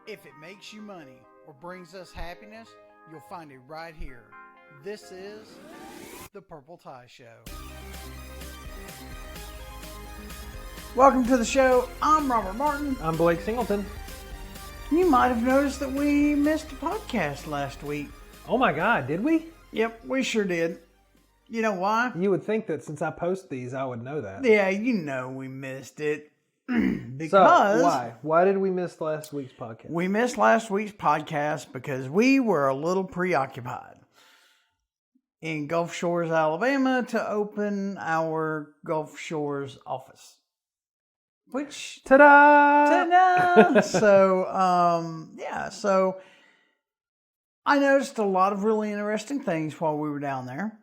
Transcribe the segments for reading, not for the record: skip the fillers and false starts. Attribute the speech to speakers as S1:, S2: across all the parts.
S1: If it makes you money or brings us happiness, you'll find it right here. This is The Purple Tie Show. Welcome to the show. I'm Robert Martin.
S2: I'm Blake Singleton.
S1: You might have noticed that we missed a podcast last week.
S2: Oh my God, did we?
S1: Yep, we sure did. You know why?
S2: You would think that since I post these, I would know that.
S1: Yeah, you know we missed it. Because
S2: so, why? Why did we miss last week's podcast?
S1: We missed last week's podcast because we were a little preoccupied in Gulf Shores, Alabama to open our Gulf Shores office. Which,
S2: ta-da!
S1: Ta-da! So I noticed a lot of really interesting things while we were down there.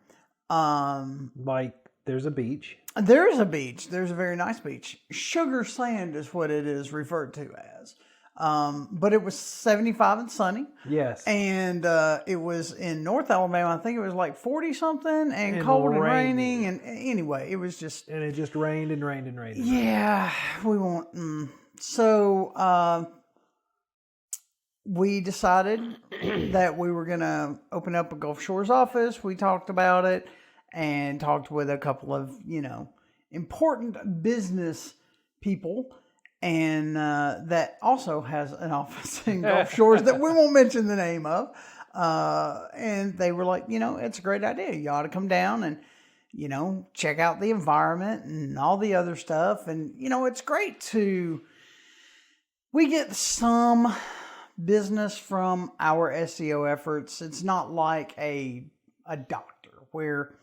S2: Like, there's a beach.
S1: There is a beach. There's a very nice beach. Sugar Sand is what it is referred to as. But it was 75 and sunny.
S2: Yes.
S1: And it was in North Alabama. I think it was like 40 something and cold and raining. And anyway, it was just...
S2: And it just rained and rained and rained.
S1: Yeah, we won't... So we decided that we were going to open up a Gulf Shores office. We talked about it. And talked with a couple of, important business people. And that also has an office in Gulf Shores that we won't mention the name of. And they were like, it's a great idea. You ought to come down and, check out the environment and all the other stuff. And, it's great we get some business from our SEO efforts. It's not like a doctor where...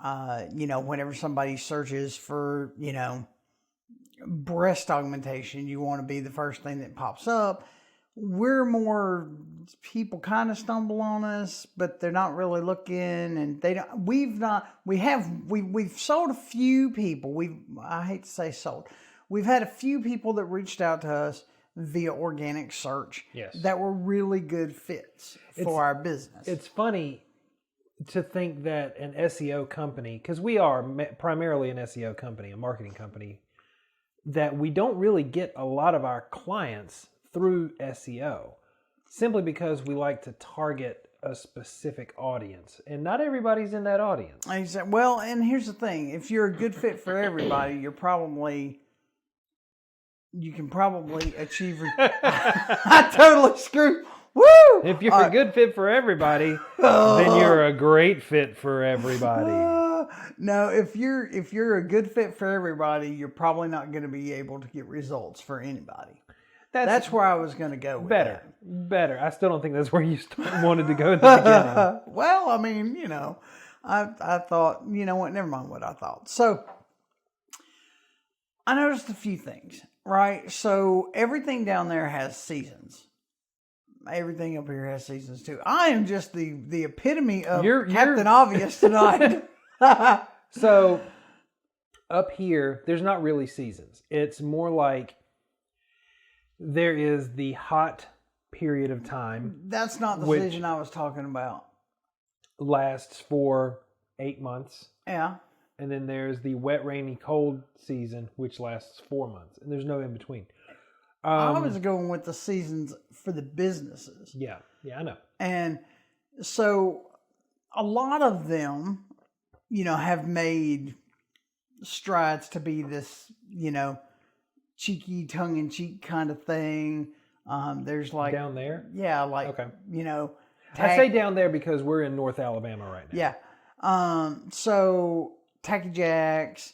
S1: whenever somebody searches for, breast augmentation, you want to be the first thing that pops up. We're more, people kind of stumble on us, but they're not really looking, and we've sold a few people. I hate to say sold. We've had a few people that reached out to us via organic search.
S2: Yes.
S1: That were really good fits for our business.
S2: It's funny to think that an SEO company, because we are primarily an SEO company, a marketing company, that we don't really get a lot of our clients through SEO, simply because we like to target a specific audience, and not everybody's in that audience.
S1: Well, and here's the thing: if you're a good fit for everybody, you can probably achieve. I totally screwed. Woo!
S2: If you're a good fit for everybody, then you're a great fit for everybody.
S1: No, if you're a good fit for everybody, you're probably not going to be able to get results for anybody. That's where I was going to go with
S2: Better. I still don't think that's where you wanted to go at the beginning.
S1: Well, I mean, I thought, what? Never mind what I thought. So, I noticed a few things, right? So, everything down there has seasons. Everything up here has seasons too. I am just the epitome of Captain Obvious tonight.
S2: So, up here, there's not really seasons. It's more like there is the hot period of time.
S1: That's not the season I was talking about.
S2: Lasts for 8 months.
S1: Yeah.
S2: And then there's the wet, rainy, cold season, which lasts 4 months. And there's no in between.
S1: I was going with the seasons for the businesses.
S2: Yeah, I know.
S1: And so a lot of them, have made strides to be this, cheeky, tongue-in-cheek kind of thing. There's like...
S2: Down there?
S1: Yeah, like,
S2: okay.
S1: I
S2: say down there because we're in North Alabama right now.
S1: Yeah. So, Tacky Jacks...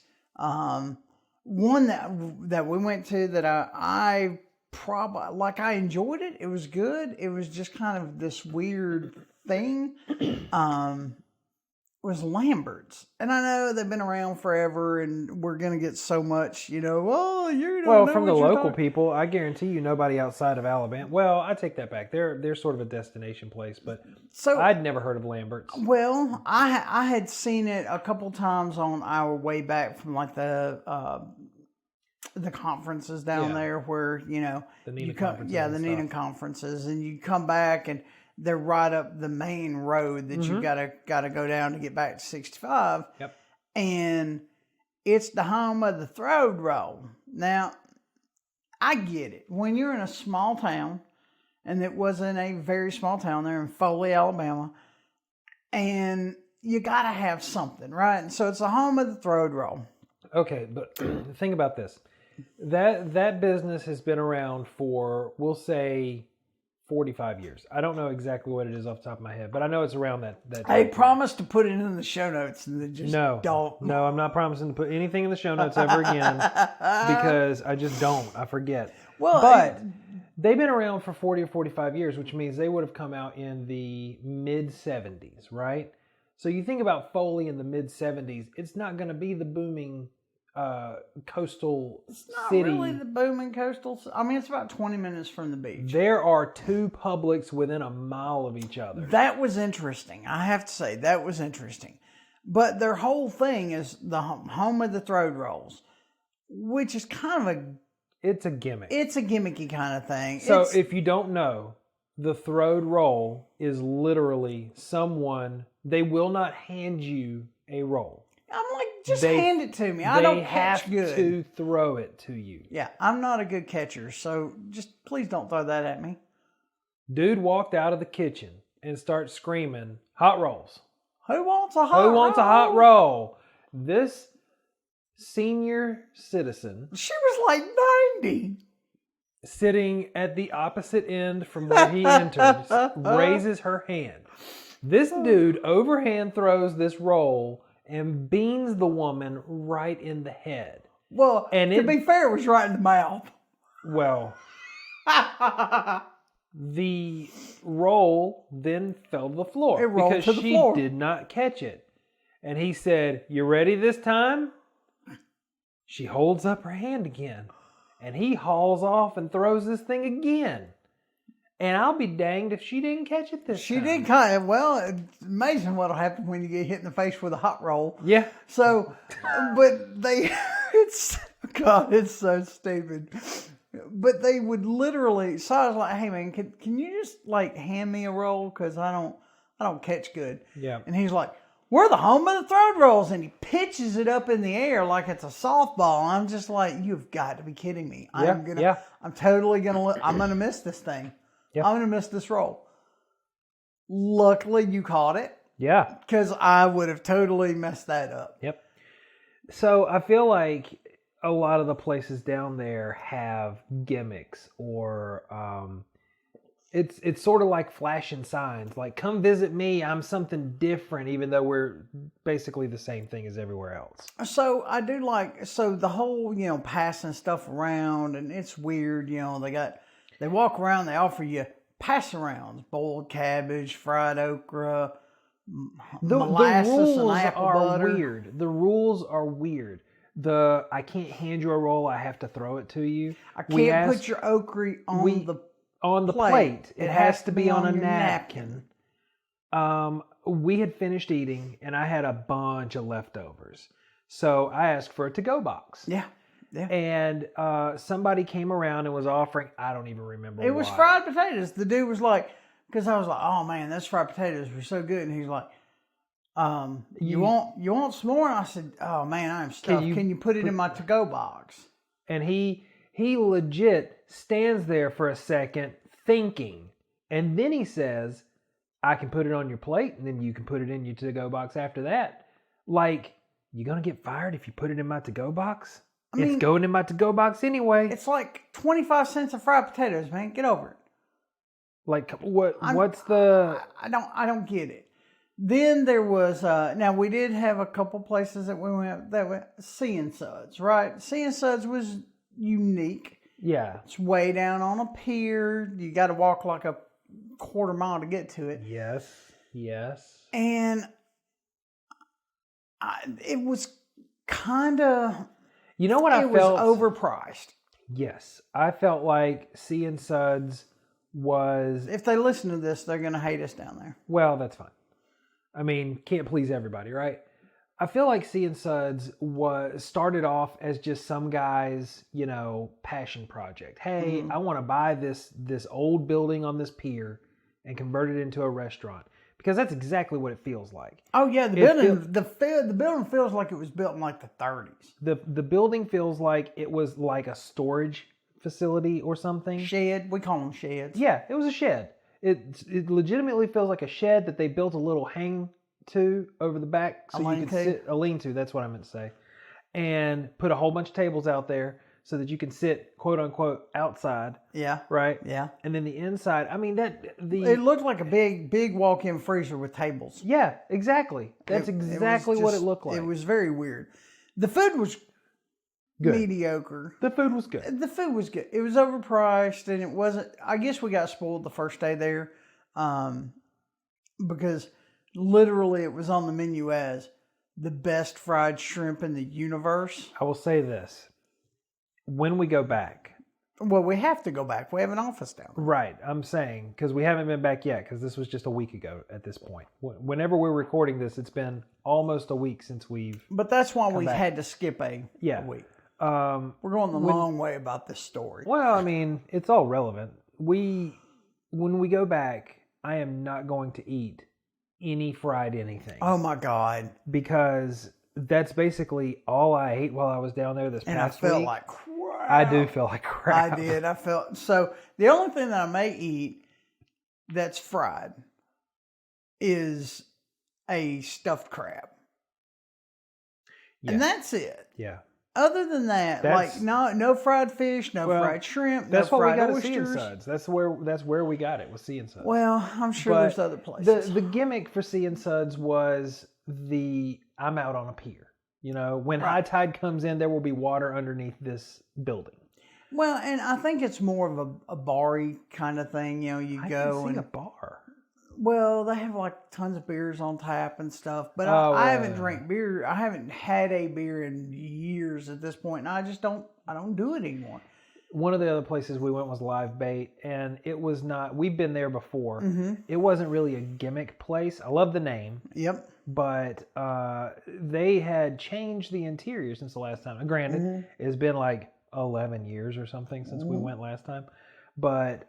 S1: one that we went to that I enjoyed it. It was good. It was just kind of this weird thing. Was Lambert's. And I know they've been around forever and we're going to get so much, you don't know
S2: from the local people, I guarantee you nobody outside of Alabama. Well, I take that back. They're sort of a destination place, but I'd never heard of Lambert's.
S1: Well, I had seen it a couple times on our way back from like the conferences down there where,
S2: the NENA conferences.
S1: Yeah, the NENA conferences, and you come back and they're right up the main road that you gotta go down to get back to 65.
S2: Yep.
S1: And it's the home of the Throwed Roll. Now, I get it. When you're in a small town and it was in a very small town there in Foley, Alabama. And you got to have something, right? And so it's the home of the Throwed Roll.
S2: Okay, but think about this. That business has been around for, we'll say, 45 years. I don't know exactly what it is off the top of my head, but I know it's around that
S1: I
S2: time period.
S1: promised to put it in the show notes, and then just don't.
S2: No, I'm not promising to put anything in the show notes ever again because I just don't. I forget.
S1: Well,
S2: But they've been around for 40 or 45 years, which means they would have come out in the mid-70s, right? So you think about Foley in the mid-70s, it's not going to be the booming coastal
S1: it's not
S2: city.
S1: really the booming coastal. I mean, it's about 20 minutes from the beach.
S2: There are two Publix within a mile of each other.
S1: That was interesting. I have to say, that was interesting. But their whole thing is the home of the Throwed Rolls, which is kind of
S2: It's a gimmick.
S1: it's a gimmicky kind of thing.
S2: So
S1: It's-
S2: if you don't know, the Throwed Roll is literally someone, they will not hand you a roll.
S1: I'm like, just
S2: they-
S1: hand it to me. I
S2: They
S1: don't
S2: have
S1: catch good.
S2: to throw it to you.
S1: Yeah, I'm not a good catcher, so just please don't throw that at me.
S2: Dude walked out of the kitchen and starts screaming, "Hot rolls.
S1: Who wants a hot
S2: Who wants a hot
S1: roll?
S2: roll?" This senior citizen
S1: She was like 90.
S2: sitting at the opposite end from where he enters raises her hand. This dude overhand throws this roll and beans the woman right in the head.
S1: Well,
S2: And
S1: to
S2: it-
S1: be fair, it was right in the mouth.
S2: Well, the roll then fell to the floor
S1: It rolled
S2: because
S1: to the
S2: she
S1: floor.
S2: did not catch it. And he said, "You ready this time?" She holds up her hand again. And he hauls off and throws this thing again. And I'll be danged if she didn't catch it this
S1: She
S2: time.
S1: did kind of, well, it's amazing what'll happen when you get hit in the face with a hot roll.
S2: Yeah.
S1: So, but they, God, it's so stupid. But they would literally, so I was like, hey man, can you just like hand me a roll? Cause I don't catch good.
S2: Yeah.
S1: And he's like, we're the home of the Throwed Rolls. And he pitches it up in the air like it's a softball. I'm just like, you've got to be kidding me. I'm totally going to, I'm going to miss this thing.
S2: Yeah.
S1: I'm going to miss this roll. Luckily you caught it.
S2: Yeah.
S1: Because I would have totally messed that up.
S2: Yep. So I feel like a lot of the places down there have gimmicks or it's sort of like flashing signs, like come visit me, I'm something different, even though we're basically the same thing as everywhere else.
S1: So I do like, so the whole, passing stuff around, and it's weird, they walk around, they offer you pass arounds, boiled cabbage, fried okra, molasses
S2: rules
S1: and apple
S2: are
S1: butter.
S2: weird. The rules are weird. I can't hand you a roll, I have to throw it to you.
S1: I can't put your okra on the
S2: plate.
S1: plate.
S2: It has to be on a
S1: your
S2: napkin. We had finished eating and I had a bunch of leftovers. So I asked for a to-go box.
S1: Yeah. Yeah.
S2: And somebody came around and was offering, I don't even remember
S1: It was
S2: why.
S1: fried potatoes. The dude was like, because I was like, oh man, those fried potatoes were so good. And he's like, you want some more? And I said, oh man, I'm stuffed. Can you put it in my to-go box?
S2: And he legit stands there for a second thinking. And then he says, I can put it on your plate and then you can put it in your to-go box after that. Like, you going to get fired if you put it in my to-go box? It's going in my to-go box anyway.
S1: It's like 25 cents of fried potatoes, man. Get over it.
S2: Like, what's the...
S1: I don't get it. Then there was, now we did have a couple places that we went, that went Sea and Suds, right? Sea and Suds was unique.
S2: Yeah.
S1: It's way down on a pier. You got to walk like a quarter mile to get to it.
S2: Yes.
S1: And it was kind of...
S2: You know what I
S1: It
S2: felt?
S1: was overpriced.
S2: Yes. I felt like Sea and Suds was...
S1: If they listen to this, they're going to hate us down there.
S2: Well, that's fine. I mean, can't please everybody, right? I feel like Sea and Suds started off as just some guy's, passion project. Hey, I want to buy this old building on this pier and convert it into a restaurant. Because that's exactly what it feels like.
S1: Oh yeah, the building feels like it was built in like the 30s.
S2: The building feels like it was like a storage facility or something.
S1: Shed. We call them sheds.
S2: Yeah, it was a shed. It legitimately feels like a shed that they built a little hang-to over the back so you could sit, a lean-to, that's what I meant to say, and put a whole bunch of tables out there so that you can sit, quote unquote, outside.
S1: Yeah.
S2: Right?
S1: Yeah.
S2: And then the inside, I mean,
S1: it looked like a big walk-in freezer with tables.
S2: Yeah, exactly. That's exactly what it looked like.
S1: It was very weird. The food was
S2: good.
S1: Mediocre.
S2: The food was good.
S1: The food was good. It was overpriced, and it wasn't. I guess we got spoiled the first day there, because literally it was on the menu as the best fried shrimp in the universe.
S2: I will say this: when we go back,
S1: well, we have to go back. We have an office down there.
S2: Right. I'm saying because we haven't been back yet because this was just a week ago at this point. Whenever we're recording this, it's been almost a week since we've.
S1: But that's why we've had to skip a week. We're going the long way about this story.
S2: Well, I mean, it's all relevant. When we go back, I am not going to eat any fried anything.
S1: Oh my God.
S2: Because that's basically all I ate while I was down there this past week.
S1: And I felt like crap.
S2: I do feel like crap.
S1: I did. I felt so. The only thing that I may eat that's fried is a stuffed crab. Yeah. And that's it.
S2: Yeah.
S1: Other than that, like no fried fish, no fried shrimp,
S2: that's
S1: no
S2: what
S1: fried
S2: we got
S1: oysters.
S2: At Sea and Suds. That's where we got it, was Sea and Suds.
S1: Well, I'm sure there's other places.
S2: The gimmick for Sea and Suds was I'm out on a pier. You know, when high tide comes in, there will be water underneath this building.
S1: Well, and I think it's more of a bar-y kind of thing. You know, you go
S2: and a bar.
S1: Well, they have like tons of beers on tap and stuff, but I haven't drank beer. I haven't had a beer in years at this point, and I don't do it anymore.
S2: One of the other places we went was Live Bait, and it was not. We've been there before.
S1: Mm-hmm.
S2: It wasn't really a gimmick place. I love the name.
S1: Yep.
S2: But they had changed the interior since the last time. Granted, it's been like 11 years or something since we went last time, but.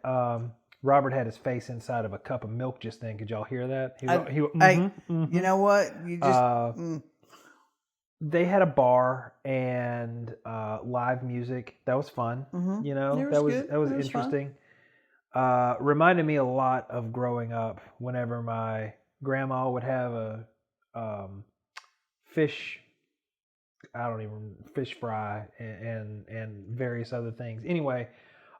S2: Robert had his face inside of a cup of milk just then. Could y'all hear that?
S1: You know what? You just
S2: They had a bar and live music. That was fun.
S1: Mm-hmm.
S2: You know, that was interesting. Reminded me a lot of growing up. Whenever my grandma would have a fish fry and various other things. Anyway.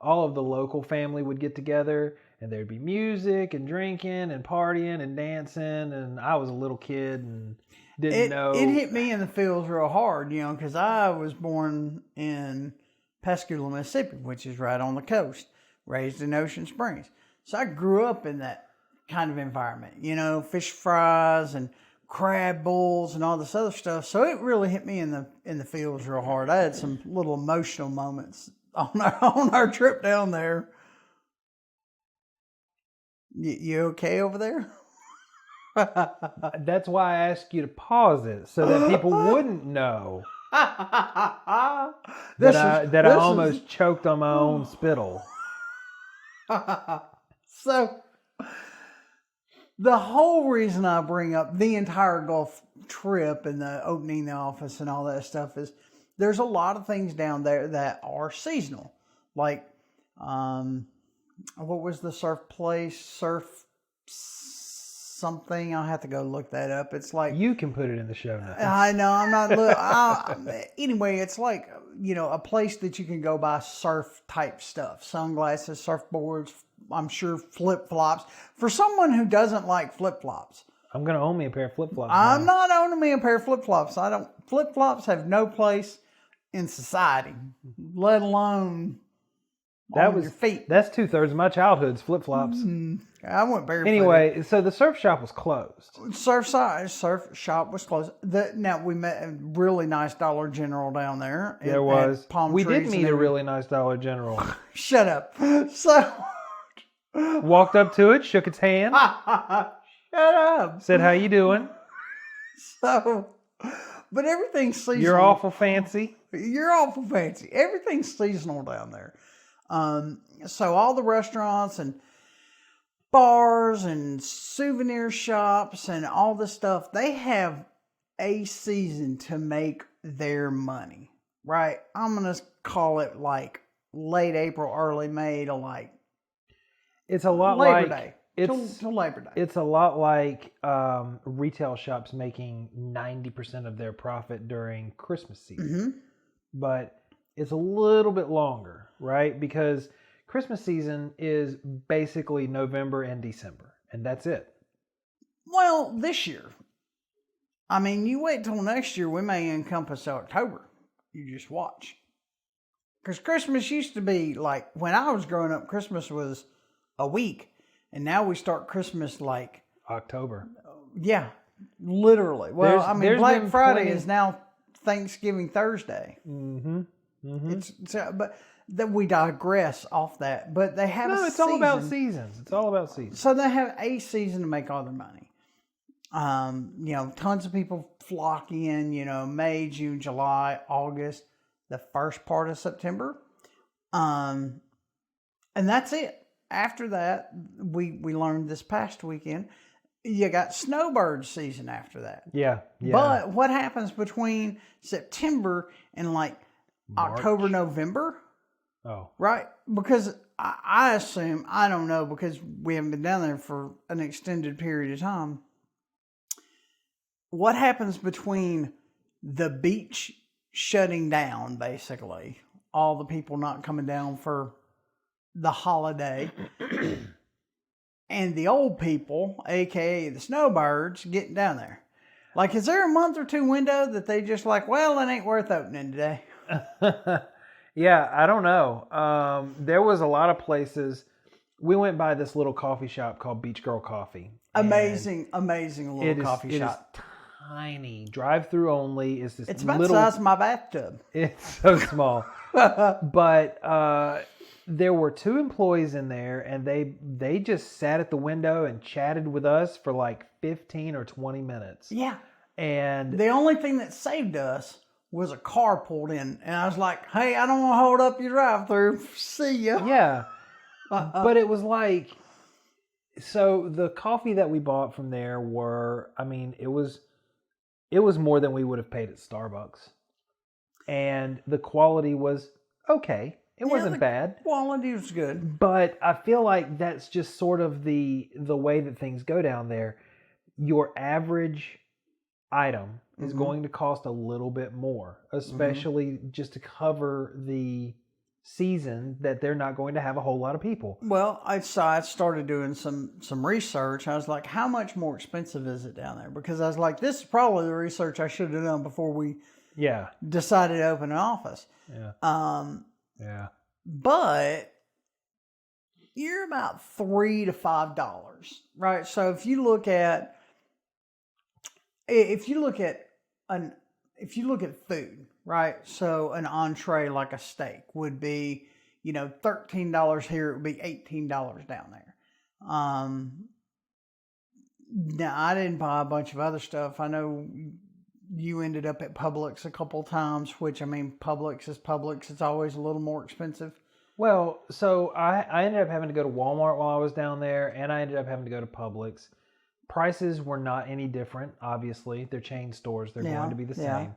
S2: All of the local family would get together and there'd be music and drinking and partying and dancing. And I was a little kid and didn't know.
S1: It hit me in the feels real hard, you know, because I was born in Pascagoula, Mississippi, which is right on the coast, raised in Ocean Springs. So I grew up in that kind of environment, you know, fish fries and crab bowls and all this other stuff. So it really hit me in the feels real hard. I had some little emotional moments on our trip down there. You okay over there?
S2: That's why I asked you to pause it so that people wouldn't know that I almost choked on my own spittle.
S1: So the whole reason I bring up the entire Gulf trip and the opening the office and all that stuff is there's a lot of things down there that are seasonal. Like, what was the surf place? Surf something. I'll have to go look that up. It's like...
S2: You can put it in the show notes.
S1: I know. I'm not... anyway, it's like, you know, a place that you can go buy surf type stuff. Sunglasses, surfboards, I'm sure flip-flops. For someone who doesn't like flip-flops.
S2: I'm going to own me a pair of flip-flops.
S1: I'm not owning me a pair of flip-flops. Flip-flops have no place in society, let alone on your feet.
S2: That's 2/3 of my childhood's flip-flops.
S1: I went barefoot.
S2: Anyway, so the surf shop was closed.
S1: Surf shop was closed. Now we met a really nice Dollar General down there.
S2: There was. We did meet a really nice Dollar General.
S1: Shut up. So
S2: walked up to it, shook its hand.
S1: Shut up.
S2: Said, "How you doing?"
S1: So, but everything's seasonal.
S2: You're awful fancy.
S1: You're awful fancy. Everything's seasonal down there. So all the restaurants and bars and souvenir shops and all this stuff, they have a season to make their money, right? I'm going to call it like late April, early May to like
S2: It's a lot
S1: Labor
S2: like
S1: Day.
S2: it's
S1: Till Labor Day.
S2: it's a lot like retail shops making 90% of their profit during Christmas season.
S1: Mm-hmm.
S2: But it's a little bit longer, right? Because Christmas season is basically November and December, and that's it.
S1: Well, this year. I mean, you wait till next year, we may encompass October. You just watch. Because Christmas used to be like, when I was growing up, Christmas was a week. And now we start Christmas like,
S2: October.
S1: yeah, literally. Well,
S2: There's-
S1: I mean,
S2: there's
S1: Black
S2: been
S1: Friday
S2: plenty-
S1: is now Thanksgiving Thursday.
S2: Mm-hmm. Mm-hmm.
S1: It's but then we digress off that. But they have
S2: No,
S1: a
S2: it's all about
S1: season.
S2: seasons. It's all about seasons.
S1: So they have a season to make all their money. Tons of people flock in, May, June, July, August, the first part of September. And that's it. After that, we learned this past weekend, you got snowbird season after that.
S2: Yeah.
S1: But what happens between September and like
S2: March.
S1: October, November?
S2: Oh.
S1: Right? Because I assume, I don't know, because we haven't been down there for an extended period of time. What happens between the beach shutting down, basically, all the people not coming down for the holiday, and the old people, aka the snowbirds, getting down there? Like, is there a month or two window that they just like, well, it ain't worth opening today?
S2: Yeah, I don't know. There was a lot of places. We went by this little coffee shop called Beach Girl Coffee.
S1: Amazing little coffee
S2: It
S1: shop.
S2: is tiny. Drive-through only. It's this
S1: It's about
S2: little.
S1: the size of my bathtub.
S2: It's so small. But there were two employees in there, and they just sat at the window and chatted with us for like 15 or 20 minutes.
S1: Yeah.
S2: And
S1: The only thing that saved us was a car pulled in. And I was like, hey, I don't want to hold up your drive-through. See ya.
S2: yeah, but it was like, so the coffee that we bought from there it was more than we would have paid at Starbucks. And the quality was okay. It wasn't bad.
S1: Quality was good.
S2: But I feel like that's just sort of the way that things go down there. Your average item is going to cost a little bit more, especially just to cover the season that they're not going to have a whole lot of people.
S1: Well, I started doing some research. I was like, how much more expensive is it down there? Because I was like, this is probably the research I should have done before we
S2: Yeah.
S1: decided to open an office.
S2: Yeah. Yeah.
S1: But you're about $3 to $5, right? So if you look at food, right? So an entree like a steak would be, $13 here. It would be $18 down there. Now I didn't buy a bunch of other stuff. I know you ended up at Publix a couple times, which, I mean, Publix is Publix. It's always a little more expensive.
S2: Well, so I ended up having to go to Walmart while I was down there, and I ended up having to go to Publix. Prices were not any different, obviously. They're chain stores. They're going to be the same.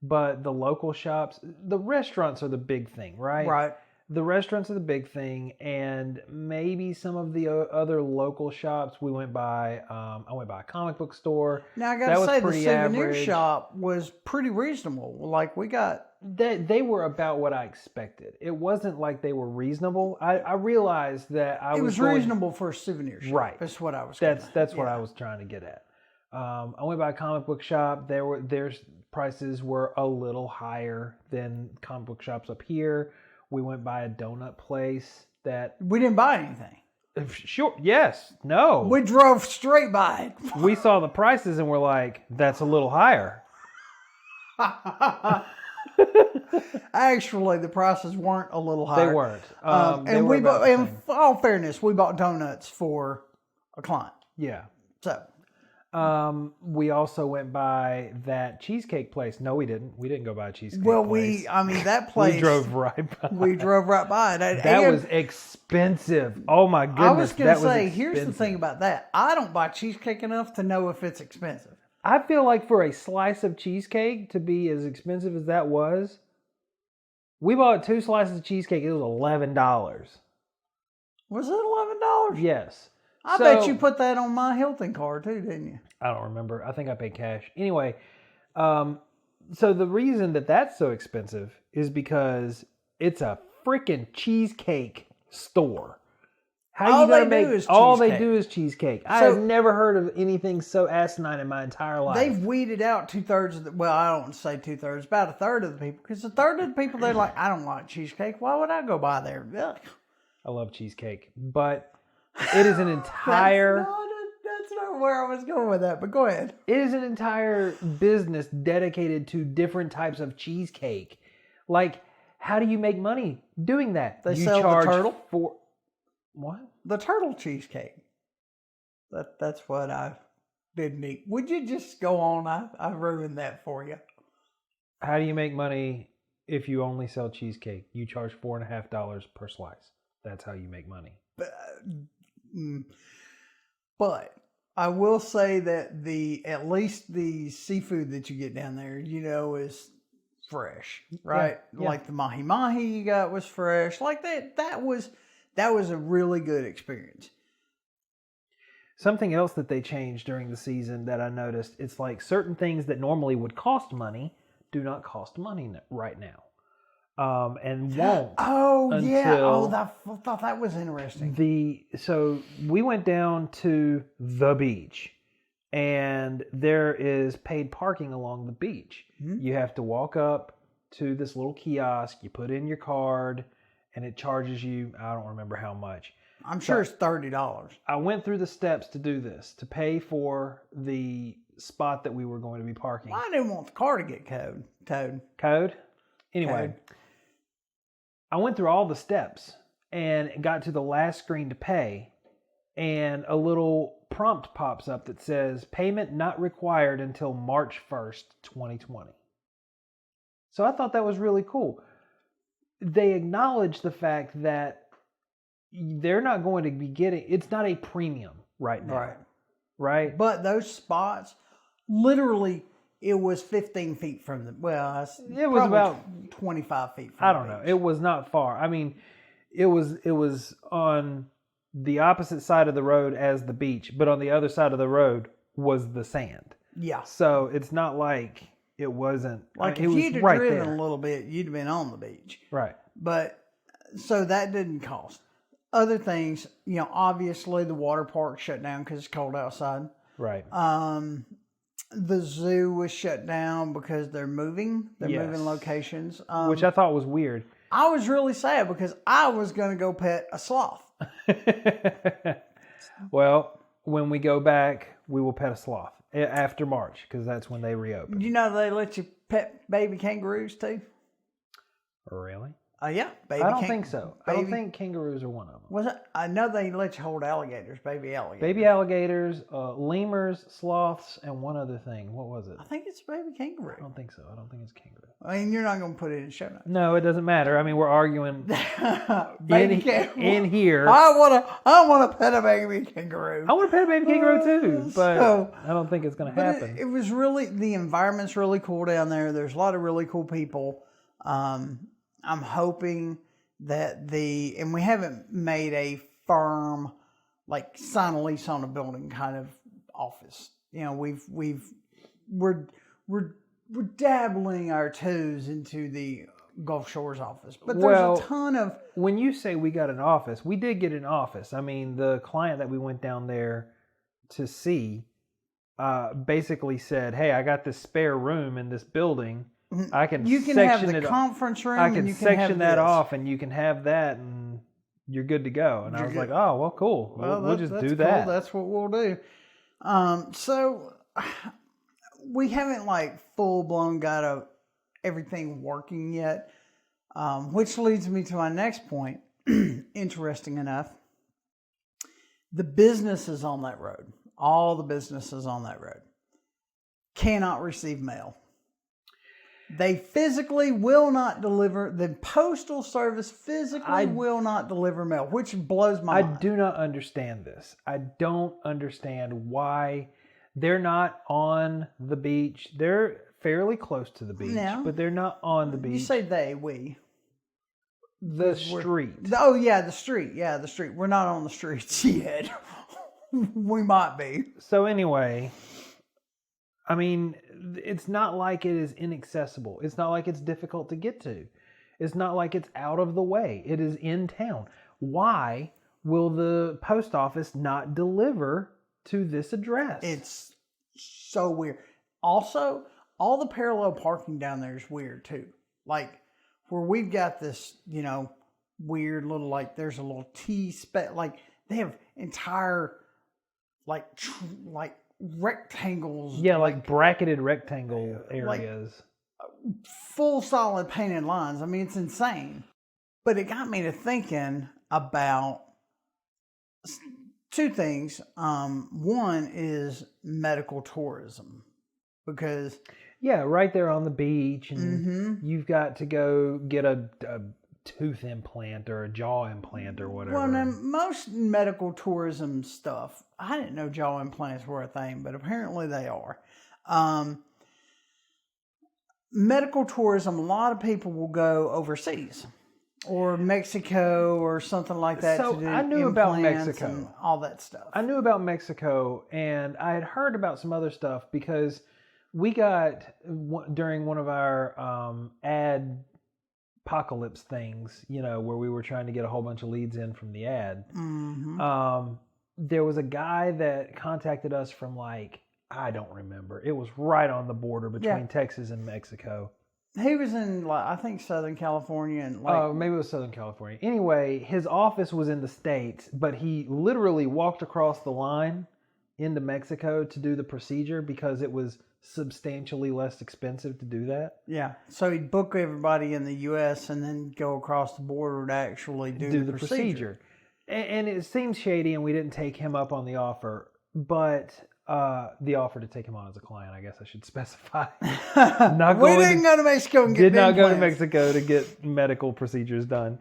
S2: But the local shops, the restaurants are the big thing, right?
S1: Right.
S2: The restaurants are the big thing, and maybe some of the other local shops. We went by. I went by a comic book store.
S1: Now I got
S2: That
S1: to
S2: was
S1: say, the
S2: pretty
S1: souvenir
S2: average.
S1: shop was pretty reasonable. Like we got.
S2: They were about what I expected. It wasn't like they were reasonable. I realized that
S1: It was reasonable for a souvenir shop.
S2: Right.
S1: That's what I was.
S2: That's what I was trying to get at. I went by a comic book shop. Their prices were a little higher than comic book shops up here. We went by a donut place that
S1: We didn't buy anything.
S2: sure, yes, no.
S1: We drove straight by it.
S2: We saw the prices and we're like, that's a little higher.
S1: Actually, the prices weren't a little higher.
S2: They weren't. They
S1: And
S2: were
S1: we
S2: about
S1: bought,
S2: the
S1: in
S2: same.
S1: all fairness, we bought donuts for a client.
S2: Yeah.
S1: So
S2: We also went by that cheesecake place. No, we didn't. We didn't go by a cheesecake
S1: well,
S2: place.
S1: that place.
S2: We drove right by.
S1: We drove right by it.
S2: That
S1: And
S2: was expensive. Oh my goodness.
S1: I was going
S2: that
S1: to say,
S2: was
S1: here's the
S2: expensive.
S1: thing about that. I don't buy cheesecake enough to know if it's expensive.
S2: I feel like for a slice of cheesecake to be as expensive as that was, We bought 2 slices of cheesecake. It was $11.
S1: Was it $11?
S2: Yes.
S1: I bet you put that on my Hilton card too, didn't you?
S2: I don't remember. I think I paid cash. Anyway, so the reason that that's so expensive is because it's a freaking cheesecake store.
S1: All they
S2: do is cheesecake. I have never heard of anything so asinine in my entire life.
S1: They've weeded out 2/3 of the, well, I don't want to say 2/3, about 1/3 of the people, because 1/3 of the people, they're like, I don't like cheesecake. Why would I go by there? Ugh.
S2: I love cheesecake, but it is an entire...
S1: That's not where I was going with that, but go ahead.
S2: It is an entire business dedicated to different types of cheesecake. Like, how do you make money doing that?
S1: They
S2: you
S1: sell
S2: charge
S1: the turtle?
S2: for what?
S1: The turtle cheesecake. That's what I didn't eat. Would you just go on? I ruined that for you.
S2: How do you make money if you only sell cheesecake? You charge $4.50 per slice. That's how you make money.
S1: But I will say that at least the seafood that you get down there, is fresh, right?
S2: Yeah.
S1: Like the mahi you got was fresh. Like that was a really good experience.
S2: Something else that they changed during the season that I noticed, it's like certain things that normally would cost money do not cost money right now. And won't.
S1: Oh, yeah. Oh, I thought that was interesting.
S2: So we went down to the beach, and there is paid parking along the beach. Mm-hmm. You have to walk up to this little kiosk, you put in your card, and it charges you, I don't remember how much.
S1: I'm sure it's $30.
S2: I went through the steps to do this, to pay for the spot that we were going to be parking.
S1: Well, I didn't want the car to get towed.
S2: Code? Anyway. I went through all the steps and got to the last screen to pay, and a little prompt pops up that says, payment not required until March 1st, 2020. So I thought that was really cool. They acknowledge the fact that they're not going to be getting, it's not a premium right now. Right?
S1: But those spots, literally, it was 15 feet from the, it was about 25 feet from
S2: I don't know. It was not far. I mean, it was on the opposite side of the road as the beach, but on the other side of the road was the sand.
S1: Yeah.
S2: So it's not like it wasn't.
S1: Like, if you'd have driven a little bit, you'd have been on the beach.
S2: Right.
S1: But, so that didn't cost. Other things, obviously the water park shut down because it's cold outside.
S2: Right.
S1: The zoo was shut down because they're moving. They're moving locations.
S2: Which I thought was weird.
S1: I was really sad because I was going to go pet a sloth.
S2: Well, when we go back, we will pet a sloth after March because that's when they reopen.
S1: You know they let you pet baby kangaroos too?
S2: Really?
S1: Yeah.
S2: I don't think so. I don't think kangaroos are one of them.
S1: Was it? I know they let you hold alligators, baby alligators.
S2: Baby alligators, lemurs, sloths, and one other thing. What was it?
S1: I think it's baby kangaroo.
S2: I don't think so. I don't think it's kangaroo.
S1: I mean, you're not going to put it in show notes.
S2: No, it doesn't matter. I mean, we're arguing in here.
S1: I want to pet a baby kangaroo.
S2: I want to pet a baby kangaroo too, but I don't think it's going to happen.
S1: It was really, the environment's really cool down there. There's a lot of really cool people. I'm hoping that and we haven't made a firm, like, sign a lease on a building kind of office. We're dabbling our toes into the Gulf Shores office, but there's a ton of.
S2: When you say we got an office, we did get an office. I mean, the client that we went down there to see basically said, "Hey, I got this spare room in this building. You can
S1: have the conference room.
S2: I can section that off, and you can have that, and you're good to go." And I was like, "Oh, well, cool. We'll just do that.
S1: Cool. That's what we'll do." So we haven't full blown got everything working yet, which leads me to my next point. Interesting enough, the businesses on that road, all the businesses on that road, cannot receive mail. They physically will not deliver. The Postal Service physically will not deliver mail, which blows my mind.
S2: I do not understand this. I don't understand why they're not on the beach. They're fairly close to the beach, but they're not on the beach.
S1: You say they, we.
S2: The street.
S1: Oh yeah, the street. Yeah, the street. We're not on the streets yet. We might be.
S2: So anyway, I mean, it's not like it is inaccessible. It's not like it's difficult to get to. It's not like it's out of the way. It is in town. Why will the post office not deliver to this address?
S1: It's so weird. Also, all the parallel parking down there is weird too. Like where we've got this, weird little, like there's a little T-spec, like they have entire like rectangles.
S2: Yeah, like bracketed rectangle areas.
S1: Full solid painted lines. I mean, it's insane. But it got me to thinking about two things. One is medical tourism, because
S2: yeah, right there on the beach, and you've got to go get a tooth implant or a jaw implant or whatever.
S1: Well, then most medical tourism stuff, I didn't know jaw implants were a thing, but apparently they are. Medical tourism, a lot of people will go overseas or Mexico or something like that.
S2: So
S1: to do
S2: I knew about
S1: implants
S2: Mexico.
S1: and all that stuff.
S2: I knew about Mexico, and I had heard about some other stuff because we got, during one of our ad apocalypse things, where we were trying to get a whole bunch of leads in from the ad. There was a guy that contacted us from I don't remember. It was right on the border between Texas and Mexico.
S1: He was in, I think, Southern California. And
S2: maybe it was Southern California. Anyway, his office was in the States, but he literally walked across the line into Mexico to do the procedure because it was substantially less expensive to do that.
S1: Yeah. So he'd book everybody in the U.S. and then go across the border to actually do the procedure.
S2: And it seemed shady, and we didn't take him up on the offer. But the offer to take him on as a client, I guess I should specify.
S1: We didn't go to Mexico and get
S2: did not go to
S1: implants.
S2: Mexico to get medical procedures done.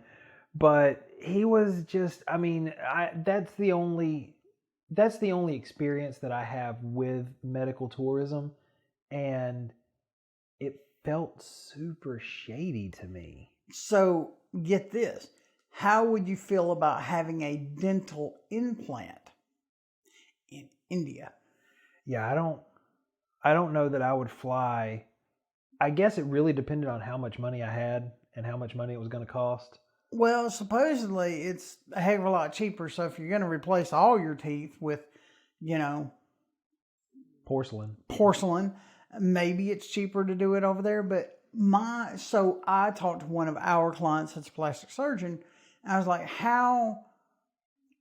S2: But he was just, that's the only experience that I have with medical tourism, and it felt super shady to me.
S1: So get this. How would you feel about having a dental implant in India?
S2: Yeah, I don't know that I would fly. I guess it really depended on how much money I had and how much money it was going to cost.
S1: Well, supposedly it's a heck of a lot cheaper. So if you're going to replace all your teeth with, porcelain, maybe it's cheaper to do it over there. But so I talked to one of our clients that's a plastic surgeon. And I was like, how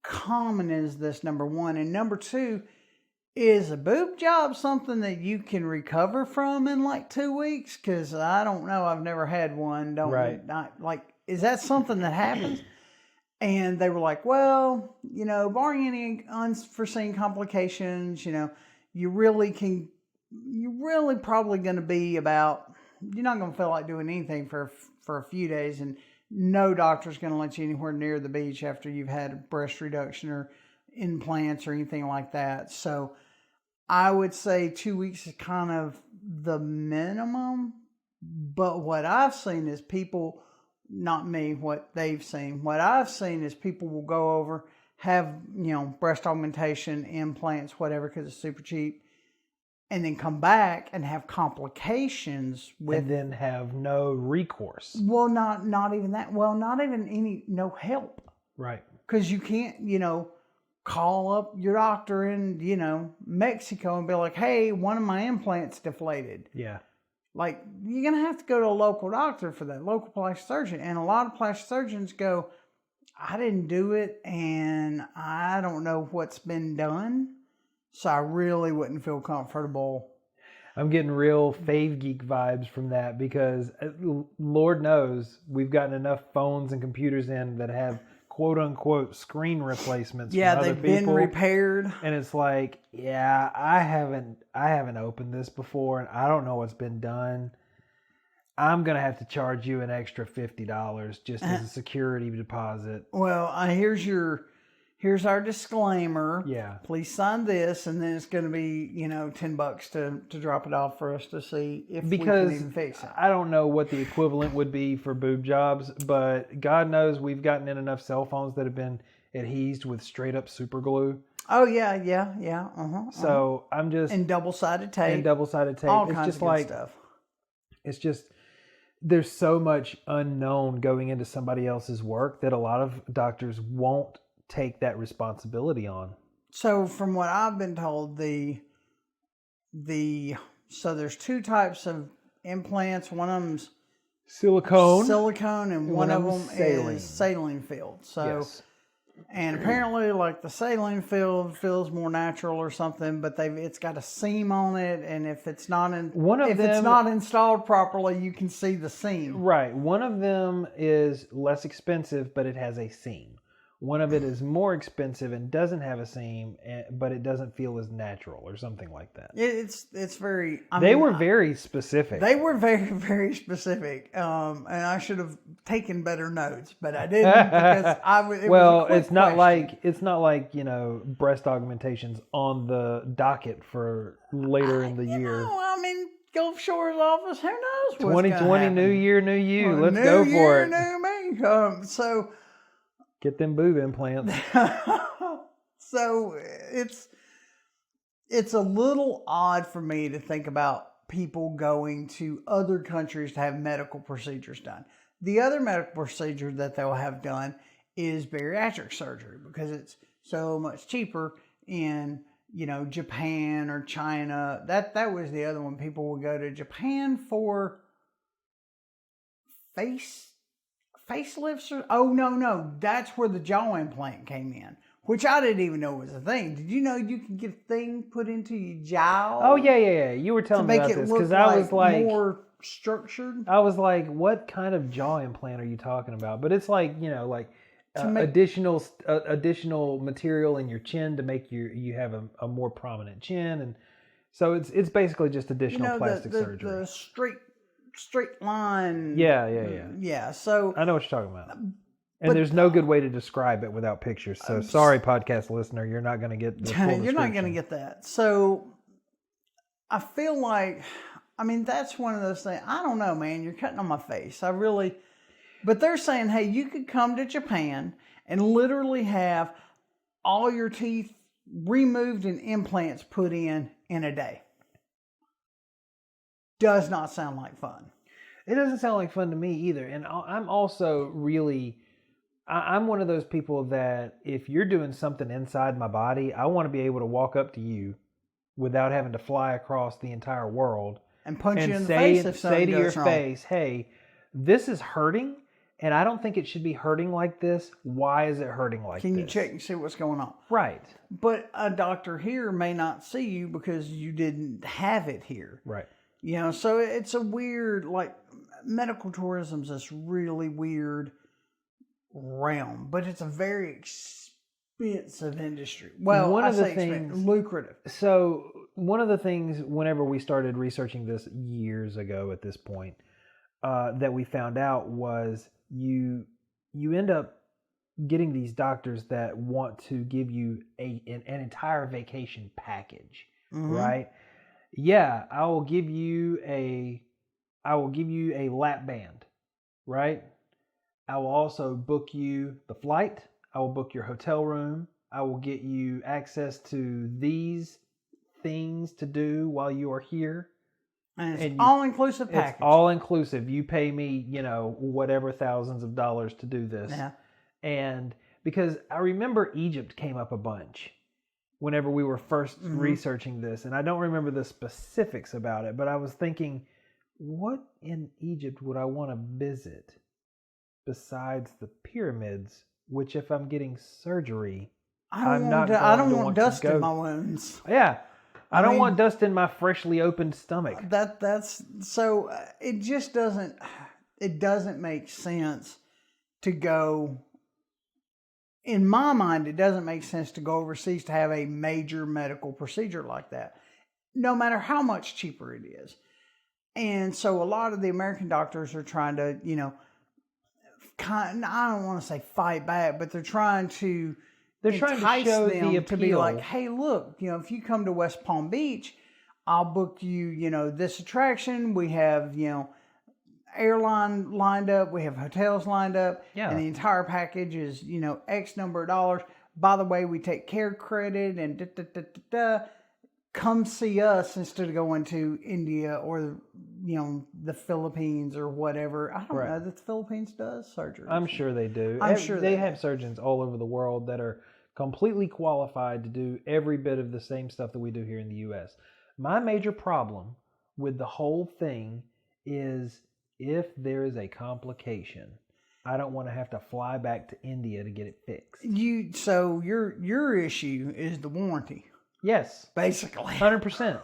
S1: common is this, number one? And number two, is a boob job something that you can recover from in 2 weeks? Because I don't know. I've never had one. Is that something that happens? And they were like, well, barring any unforeseen complications, you're really probably going to be you're not going to feel like doing anything for a few days. And no doctor's going to let you anywhere near the beach after you've had a breast reduction or implants or anything like that. So I would say 2 weeks is kind of the minimum. But what I've seen is people, not me, what they've seen, what I've seen is people will go over, have, breast augmentation, implants, whatever, because it's super cheap, and then come back and have complications with.
S2: And then have no recourse.
S1: Well, not even that. Well, not even no help.
S2: Right.
S1: Because you can't, call up your doctor in, Mexico and be like, hey, one of my implants deflated.
S2: Yeah.
S1: You're going to have to go to a local doctor for that, local plastic surgeon. And a lot of plastic surgeons go, I didn't do it and I don't know what's been done. So I really wouldn't feel comfortable.
S2: I'm getting real Fave Geek vibes from that because Lord knows we've gotten enough phones and computers in that have quote unquote screen replacements.
S1: Yeah,
S2: from other
S1: they've been repaired.
S2: And it's like, yeah, I haven't opened this before and I don't know what's been done. I'm going to have to charge you an extra $50 just as a security deposit.
S1: Well, here's your here's our disclaimer.
S2: Yeah.
S1: Please sign this, and then it's going to be, $10 to drop it off for us to see if we
S2: Because
S1: can even fix it.
S2: I don't know what the equivalent would be for boob jobs, but God knows we've gotten in enough cell phones that have been adhesed with straight up super glue.
S1: Oh yeah.
S2: So I'm just
S1: And double-sided tape.
S2: and double-sided tape.
S1: all
S2: It's
S1: kinds
S2: just
S1: of good
S2: like
S1: stuff.
S2: it's just there's so much unknown going into somebody else's work that a lot of doctors won't take that responsibility on.
S1: So from what I've been told, so there's two types of implants. One of them's silicone, and one of them is saline filled. So,
S2: Yes.
S1: and apparently, like the saline filled feels more natural or something, but it's got a seam on it, and if it's not it's not installed properly, you can see the seam.
S2: Right. One of them is less expensive, but it has a seam. One of it is more expensive and doesn't have a seam, but it doesn't feel as natural or something like that.
S1: It's very.
S2: They were very specific.
S1: They were very, very specific, and I should have taken better notes, but I didn't because
S2: it's not like breast augmentations on the docket for later in the year.
S1: Gulf Shores office. Who knows?
S2: 2020, new year, new you. Let's
S1: new
S2: go for
S1: year,
S2: it.
S1: New me. So
S2: get them boob implants.
S1: So it's a little odd for me to think about people going to other countries to have medical procedures done. The other medical procedure that they'll have done is bariatric surgery because it's so much cheaper in, Japan or China. That was the other one. People would go to Japan for facelifts. No. That's where the jaw implant came in, which I didn't even know was a thing. Did you know you can get a thing put into your jaw?
S2: Oh, yeah. You were telling me about this because I was like
S1: more structured.
S2: I was like, what kind of jaw implant are you talking about? But it's like, additional material in your chin to make you have a more prominent chin, and so it's basically just additional plastic surgery.
S1: The straight line.
S2: Yeah.
S1: So
S2: I know what you're talking about. And there's no good way to describe it without pictures. So sorry, podcast listener, you're not going to get the full
S1: You're not going to get that. So I feel like, that's one of those things. I don't know, man. You're cutting on my face. But they're saying, hey, you could come to Japan and literally have all your teeth removed and implants put in a day. Does not sound like fun.
S2: It doesn't sound like fun to me either. And I'm also I'm one of those people that if you're doing something inside my body, I want to be able to walk up to you without having to fly across the entire world
S1: and punch you in the face if something
S2: goes wrong. Say to your face, hey, this is hurting, and I don't think it should be hurting like this. Why is it hurting like this?
S1: Can you check and see what's going on?
S2: Right.
S1: But a doctor here may not see you because you didn't have it here.
S2: Right.
S1: So it's a weird, medical tourism is this really weird realm, but it's a very expensive industry. Well,
S2: one of the things
S1: lucrative.
S2: So one of the things, whenever we started researching this years ago at this point, that we found out was you end up getting these doctors that want to give you an entire vacation package, right? Yeah, I will give you a lap band, right? I will also book you the flight. I will book your hotel room. I will get you access to these things to do while you are here.
S1: And it's all-inclusive package.
S2: It's all-inclusive. You pay me, whatever thousands of dollars to do this.
S1: Yeah.
S2: And because I remember Egypt came up a bunch whenever we were first researching this. And I don't remember the specifics about it, but I was thinking, what in Egypt would I want to visit besides the pyramids, which if I'm getting surgery, I don't want
S1: dust in my wounds.
S2: Yeah. I don't want dust in my freshly opened stomach.
S1: That's so it just doesn't make sense to go. In my mind, it doesn't make sense to go overseas to have a major medical procedure like that, no matter how much cheaper it is. And so a lot of the American doctors are trying to, I don't want to say fight back, but they're trying to
S2: They're trying to
S1: entice
S2: show
S1: them
S2: the
S1: to be
S2: appeal.
S1: like, hey, look, if you come to West Palm Beach, I'll book you, this attraction. We have, airline lined up. We have hotels lined up.
S2: Yeah.
S1: And the entire package is, X number of dollars. By the way, we take care credit and da. Come see us instead of going to India or, the Philippines or whatever. I don't know that the Philippines does surgery.
S2: I'm sure they do.
S1: I'm sure
S2: they have surgeons all over the world that are completely qualified to do every bit of the same stuff that we do here in the U.S. My major problem with the whole thing is if there is a complication, I don't want to have to fly back to India to get it fixed.
S1: So your issue is the warranty.
S2: Yes.
S1: Basically.
S2: 100%.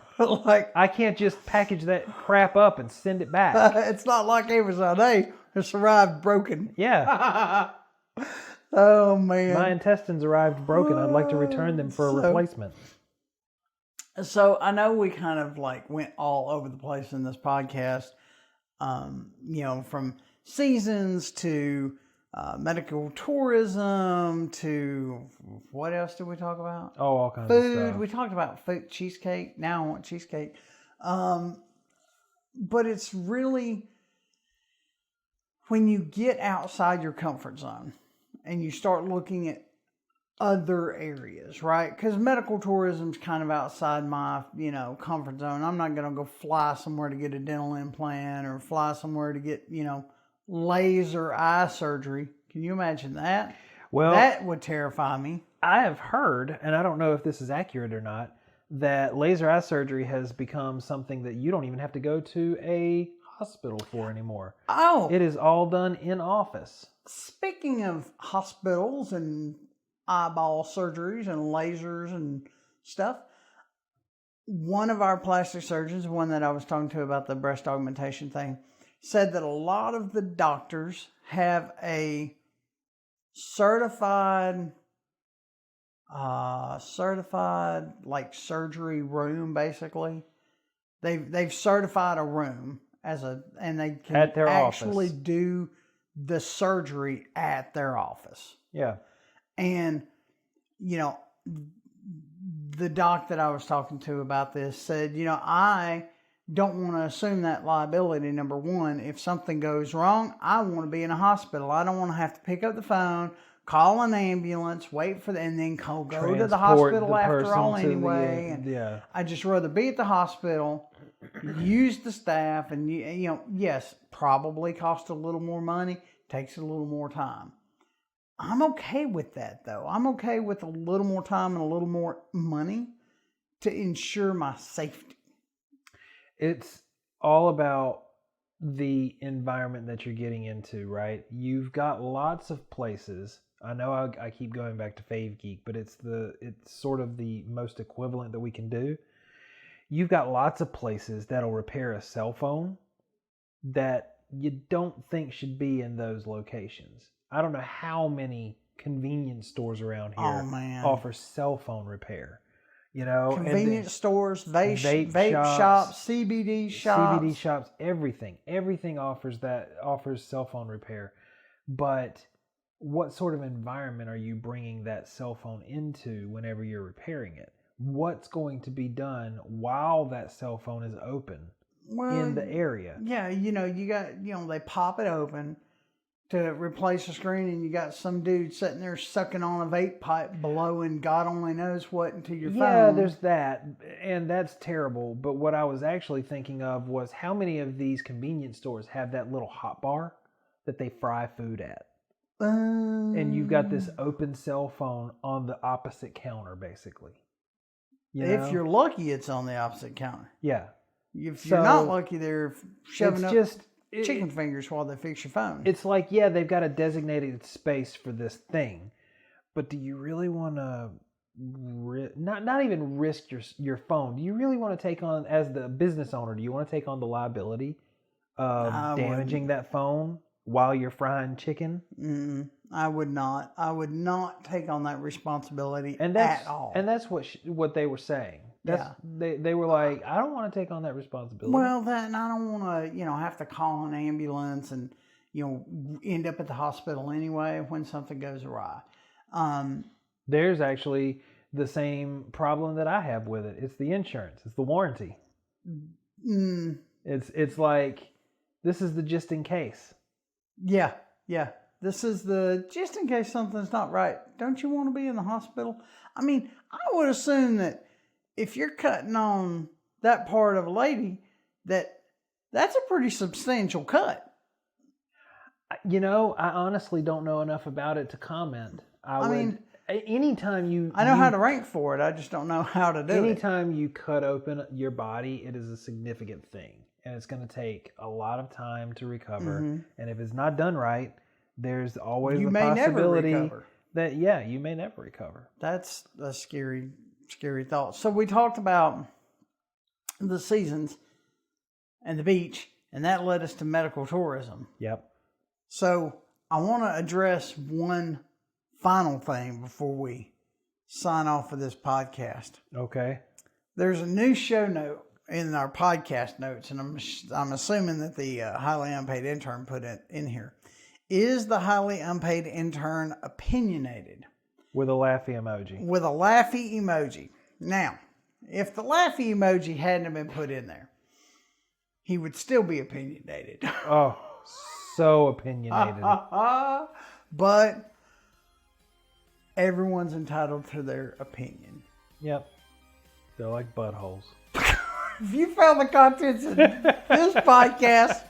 S1: Like,
S2: I can't just package that crap up and send it back.
S1: it's not like Amazon. Hey, it's arrived broken.
S2: Yeah.
S1: Oh, man.
S2: My intestines arrived broken. I'd like to return them for a replacement.
S1: So I know we kind of went all over the place in this podcast, from seasons to medical tourism to what else did we talk about?
S2: Oh, all kinds
S1: food.
S2: of stuff.
S1: We talked about food, cheesecake. Now I want cheesecake. But it's really when you get outside your comfort zone and you start looking at other areas, right? Because medical tourism is kind of outside my, comfort zone. I'm not going to go fly somewhere to get a dental implant or fly somewhere to get, laser eye surgery. Can you imagine that?
S2: Well,
S1: that would terrify me.
S2: I have heard, and I don't know if this is accurate or not, that laser eye surgery has become something that you don't even have to go to a hospital for anymore.
S1: Oh.
S2: It is all done in office.
S1: Speaking of hospitals and eyeball surgeries and lasers and stuff, one of our plastic surgeons, one that I was talking to about the breast augmentation thing, said that a lot of the doctors have a certified surgery room. Basically, they've certified a room and they can
S2: at their
S1: actually
S2: office.
S1: do the surgery at their office.
S2: Yeah.
S1: And, the doc that I was talking to about this said, I don't want to assume that liability. Number one, if something goes wrong, I want to be in a hospital. I don't want to have to pick up the phone, call an ambulance, wait for and then go to the hospital after all anyway. I'd just rather be at the hospital, use the staff, and, yes, probably cost a little more money, takes a little more time. I'm okay with that, though. I'm okay with a little more time and a little more money to ensure my safety.
S2: It's all about the environment that you're getting into, right? You've got lots of places. I know I keep going back to Fave Geek, but it's sort of the most equivalent that we can do. You've got lots of places that'll repair a cell phone that you don't think should be in those locations. I don't know how many convenience stores around here offer cell phone repair.
S1: Convenience stores, vape shops, CBD shops.
S2: Everything offers cell phone repair. But what sort of environment are you bringing that cell phone into whenever you're repairing it? What's going to be done while that cell phone is open in the area?
S1: Yeah, you got, they pop it open to replace the screen, and you got some dude sitting there sucking on a vape pipe below, and God only knows what into your phone.
S2: Yeah, there's that, and that's terrible. But what I was actually thinking of was how many of these convenience stores have that little hot bar that they fry food at? And you've got this open cell phone on the opposite counter, basically.
S1: If you're lucky, it's on the opposite counter.
S2: Yeah.
S1: If you're not lucky, they're shoving up chicken fingers while they fix your phone.
S2: It's like, yeah, they've got a designated space for this thing, but do you really want to not even risk your phone? Do you really want to take on, as the business owner, do you want to take on the liability of damaging that phone while you're frying chicken?
S1: I would not. I would not take on that responsibility
S2: at
S1: all.
S2: And that's what they were saying. They were like, I don't want to take on that responsibility.
S1: Well, then I don't want to, have to call an ambulance and, end up at the hospital anyway when something goes awry.
S2: There's actually the same problem that I have with it. It's the insurance. It's the warranty.
S1: Mm,
S2: It's like, this is the just in case.
S1: yeah. This is the just in case something's not right. Don't you want to be in the hospital? I mean, I would assume that if you're cutting on that part of a lady, that's a pretty substantial cut.
S2: I honestly don't know enough about it to comment. I mean, anytime you...
S1: I know how to rank for it. I just don't know how to do it.
S2: Anytime you cut open your body, it is a significant thing. And it's going to take a lot of time to recover.
S1: Mm-hmm.
S2: And if it's not done right, there's always
S1: You
S2: the
S1: may never
S2: possibility
S1: recover.
S2: that, you may never recover.
S1: That's a scary thought. So we talked about the seasons and the beach, and that led us to medical tourism.
S2: Yep.
S1: So I want to address one final thing before we sign off for this podcast.
S2: Okay.
S1: There's a new show note in our podcast notes, and I'm assuming that the highly unpaid intern put it in here. Is the highly unpaid intern opinionated?
S2: With a laughy emoji.
S1: With a laughy emoji. Now, if the laughy emoji hadn't been put in there, he would still be opinionated.
S2: Oh, so opinionated.
S1: But everyone's entitled to their opinion.
S2: Yep. They're like buttholes.
S1: If you found the contents of this podcast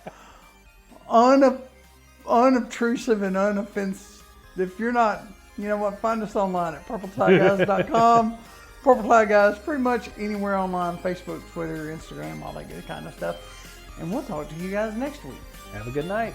S1: unobtrusive and unoffensive, if you're not, you know what, find us online at purpletieguys.com. Purple Tie Guys, pretty much anywhere online, Facebook, Twitter, Instagram, all that good kind of stuff. And we'll talk to you guys next week.
S2: Have a good night.